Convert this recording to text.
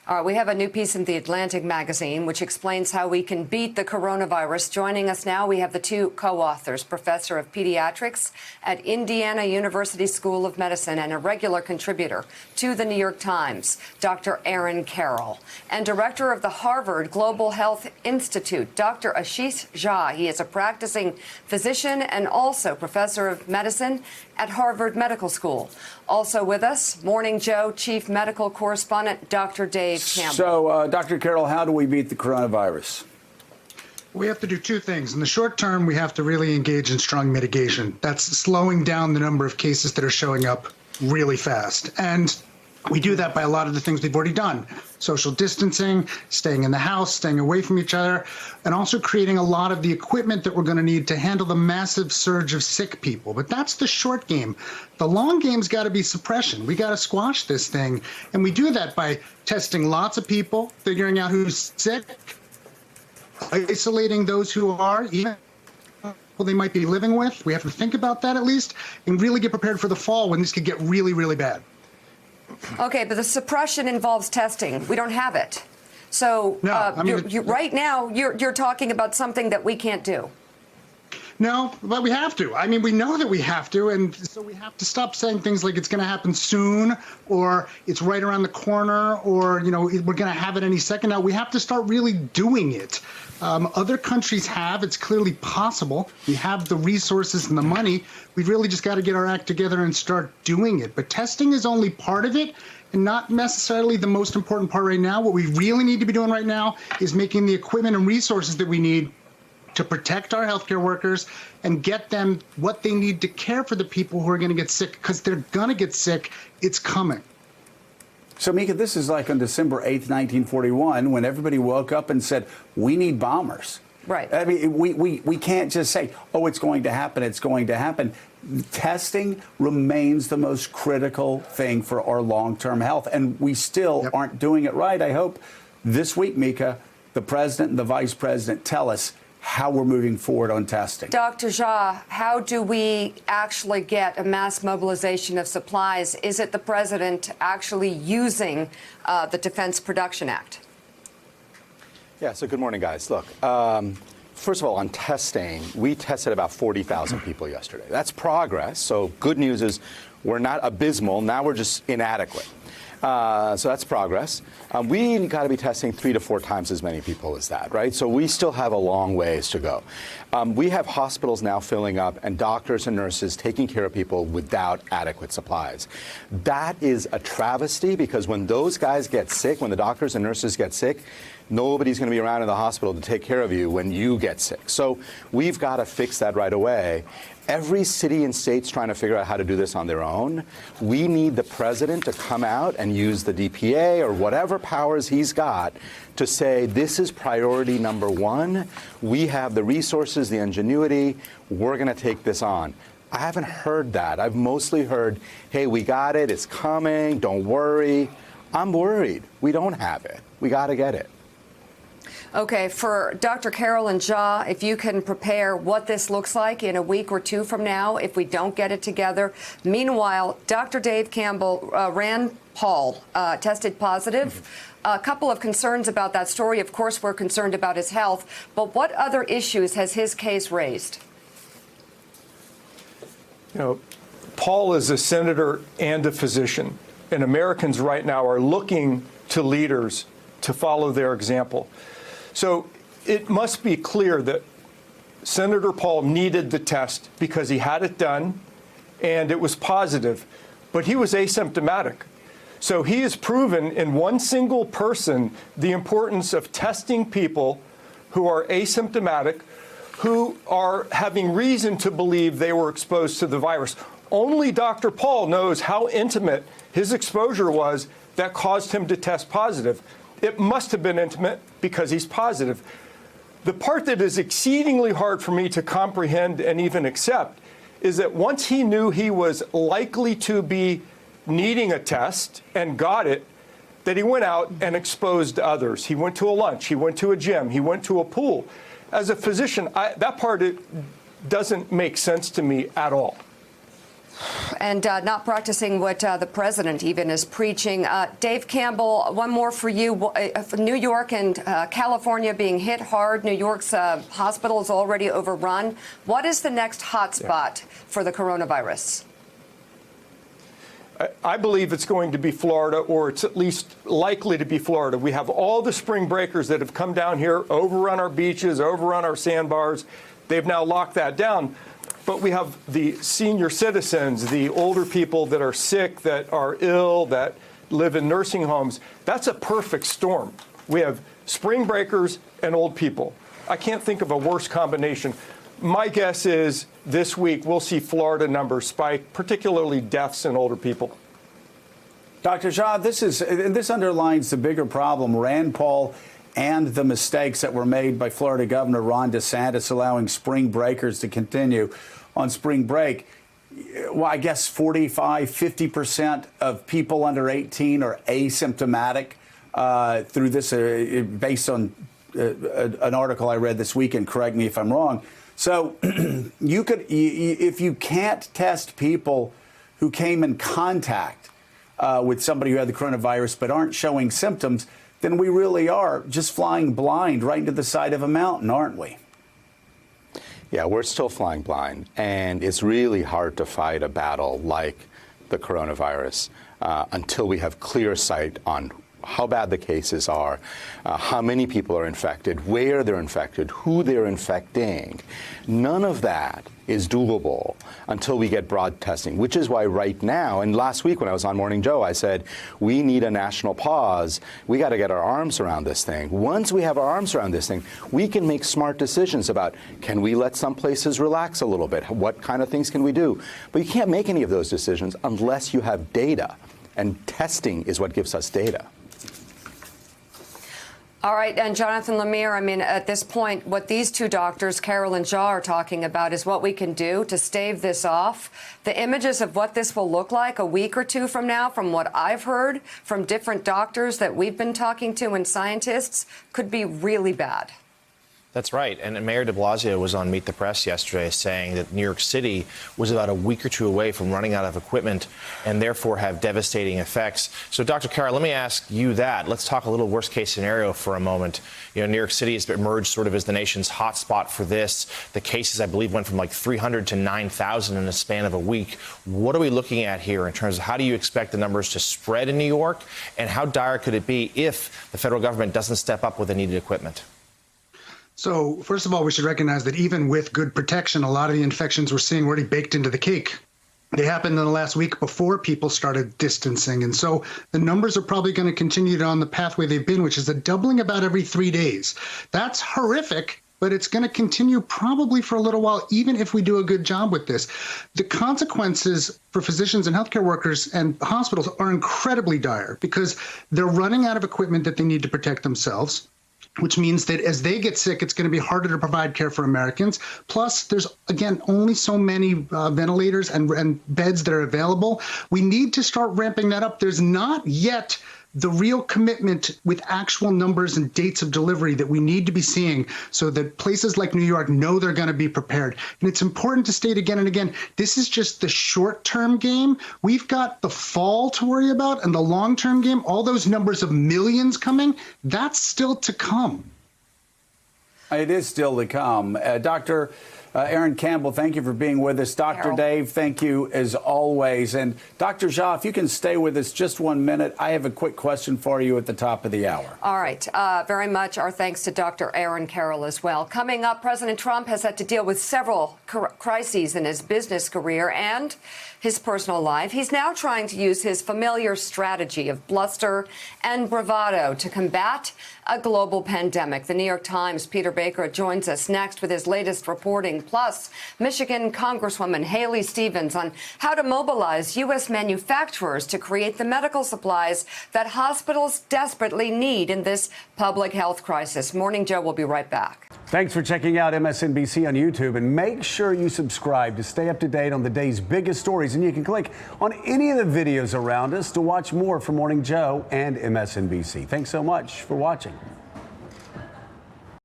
We have a new piece in the Atlantic magazine which explains how we can beat the coronavirus. Joining us now, we have the two co-authors, Professor of Pediatrics at Indiana University School of Medicine and a regular contributor to the New York Times, Dr. Aaron Carroll, and Director of the Harvard Global Health Institute, Dr. Ashish Jha. He is a practicing physician and also Professor of Medicine at Harvard Medical School. Also with us, Morning Joe Chief Medical Correspondent, Dr. Dave Campbell. So, Dr. Carroll, how do we beat the coronavirus? We have to do two things. In the short term, we have to really engage in strong mitigation. That's slowing down the number of cases that are showing up really fast. And we do that by a lot of the things we've already done. Social distancing, staying in the house, staying away from each other, and also creating a lot of the equipment that we're going to need to handle the massive surge of sick people. But that's the short game. The long game's got to be suppression. We got to squash this thing. And we do that by testing lots of people, figuring out who's sick, isolating those who are, even people they might be living with. We have to think about that at least, and really get prepared for the fall when this could get really, really bad. Okay, but the suppression involves testing. We don't have it. So right now, you're talking about something that we can't do. No, but we have to. I mean, we know that we have to, and so we have to stop saying things like it's going to happen soon, or it's right around the corner, or, you know, we're going to have it any second now. We have to start really doing it. Other countries have. It's clearly possible. We have the resources and the money. We've really just got to get our act together and start doing it. But testing is only part of it, and not necessarily the most important part right now. What we really need to be doing right now is making the equipment and resources that we need to protect our healthcare workers and get them what they need to care for the people who are going to get sick, because they're going to get sick. It's coming. So, Mika, this is like on December 8th, 1941, when everybody woke up and said, we need bombers. Right. I mean, we can't just say, oh, it's going to happen, it's going to happen. Testing remains the most critical thing for our long-term health, and we still aren't doing it right. I hope this week, Mika, the president and the vice president tell us how we're moving forward on testing. Dr. Jha, how do we actually get a mass mobilization of supplies? Is it the president actually using the Defense Production Act? Yeah, so good morning, guys. Look, first of all, on testing, we tested about 40,000 people yesterday. That's progress. So good news is we're not abysmal. Now we're just inadequate. So that's progress. We got to be testing 3 to 4 times as many people as that, right? So we still have a long ways to go. We have hospitals now filling up and doctors and nurses taking care of people without adequate supplies. That is a travesty, because when those guys get sick, when the doctors and nurses get sick, nobody's going to be around in the hospital to take care of you when you get sick. So we've got to fix that right away. Every city and state's trying to figure out how to do this on their own. We need the president to come out and use the DPA or whatever powers he's got to say this is priority number one. We have the resources, the ingenuity. We're going to take this on. I haven't heard that. I've mostly heard, hey, we got it. It's coming. Don't worry. I'm worried. We don't have it. We got to get it. Okay, for Dr. Carroll and Jha, if you can prepare what this looks like in a week or two from now if we don't get it together. Meanwhile, Dr. Dave Campbell, Rand Paul, tested positive. A couple of concerns about that story. Of course, we're concerned about his health. But what other issues has his case raised? You know, Paul is a senator and a physician, and Americans right now are looking to leaders to follow their example. So it must be clear that Senator Paul needed the test because he had it done and it was positive, but he was asymptomatic. So he has proven in one single person the importance of testing people who are asymptomatic, who are having reason to believe they were exposed to the virus. Only Dr. Paul knows how intimate his exposure was that caused him to test positive. It must have been intimate because he's positive. The part that is exceedingly hard for me to comprehend and even accept is that once he knew he was likely to be needing a test and got it, that he went out and exposed others. He went to a lunch, he went to a gym, he went to a pool. As a physician, that part doesn't make sense to me at all. and not practicing what the president even is preaching. Dave Campbell, one more for you. New York and California being hit hard. New York's hospital is already overrun. What is the next hotspot for the coronavirus? I believe it's going to be Florida, or it's at least likely to be Florida. We have all the spring breakers that have come down here, overrun our beaches, overrun our sandbars. They've now locked that down. But we have the senior citizens, the older people that are sick, that are ill, that live in nursing homes. That's a perfect storm. We have spring breakers and old people. I can't think of a worse combination. My guess is this week we'll see Florida numbers spike, particularly deaths in older people. Dr. Jha, this underlines the bigger problem, Rand Paul and the mistakes that were made by Florida Governor Ron DeSantis allowing spring breakers to continue on spring break. Well, I guess 45, 50% of people under 18 are asymptomatic through this, based on an article I read this week, and correct me if I'm wrong. So if you can't test people who came in contact with somebody who had the coronavirus but aren't showing symptoms, then we really are just flying blind right into the side of a mountain, aren't we? Yeah, we're still flying blind, and it's really hard to fight a battle like the coronavirus until we have clear sight on how bad the cases are, how many people are infected, where they're infected, who they're infecting. None of that is doable until we get broad testing, which is why right now, and last week when I was on Morning Joe, I said, we need a national pause. We got to get our arms around this thing. Once we have our arms around this thing, we can make smart decisions about, can we let some places relax a little bit? What kind of things can we do? But you can't make any of those decisions unless you have data, and testing is what gives us data. All right, and Jonathan Lemire, I mean, at this point, what these two doctors, Carol and Jha, are talking about is what we can do to stave this off. The images of what this will look like a week or two from now, from what I've heard from different doctors that we've been talking to and scientists, could be really bad. That's right. And Mayor de Blasio was on Meet the Press yesterday saying that New York City was about a week or two away from running out of equipment and therefore have devastating effects. So, Dr. Carr, let me ask you that. Let's talk a little worst case scenario for a moment. You know, New York City has emerged sort of as the nation's hotspot for this. The cases, I believe, went from like 300 to 9,000 in a span of a week. What are we looking at here in terms of how do you expect the numbers to spread in New York? And how dire could it be if the federal government doesn't step up with the needed equipment? So first of all, we should recognize that even with good protection, a lot of the infections we're seeing already baked into the cake. They happened in the last week before people started distancing. And so the numbers are probably going to continue on the pathway they've been, which is a doubling about every 3 days. That's horrific, but it's going to continue probably for a little while, even if we do a good job with this. The consequences for physicians and healthcare workers and hospitals are incredibly dire because they're running out of equipment that they need to protect themselves, which means that as they get sick, it's going to be harder to provide care for Americans. Plus, there's, again, only so many ventilators and beds that are available. We need to start ramping that up. There's not yet the real commitment with actual numbers and dates of delivery that we need to be seeing so that places like New York know they're going to be prepared. And it's important to state again and again, this is just the short-term game. We've got the fall to worry about and the long-term game, all those numbers of millions coming, that's still to come. It is still to come. Dr. Aaron Campbell, thank you for being with us. Dr. Dave, thank you as always. And Dr. Jha, if you can stay with us just 1 minute, I have a quick question for you at the top of the hour. All right. Very much our thanks to Dr. Aaron Carroll as well. Coming up, President Trump has had to deal with several crises in his business career and his personal life. He's now trying to use his familiar strategy of bluster and bravado to combat a global pandemic. The New York Times' Peter Baker joins us next with his latest reporting. Plus, Michigan Congresswoman Haley Stevens on how to mobilize U.S. manufacturers to create the medical supplies that hospitals desperately need in this public health crisis. Morning Joe will be right back. Thanks for checking out MSNBC on YouTube, and make sure you subscribe to stay up to date on the day's biggest stories. And you can click on any of the videos around us to watch more from Morning Joe and MSNBC. Thanks so much for watching.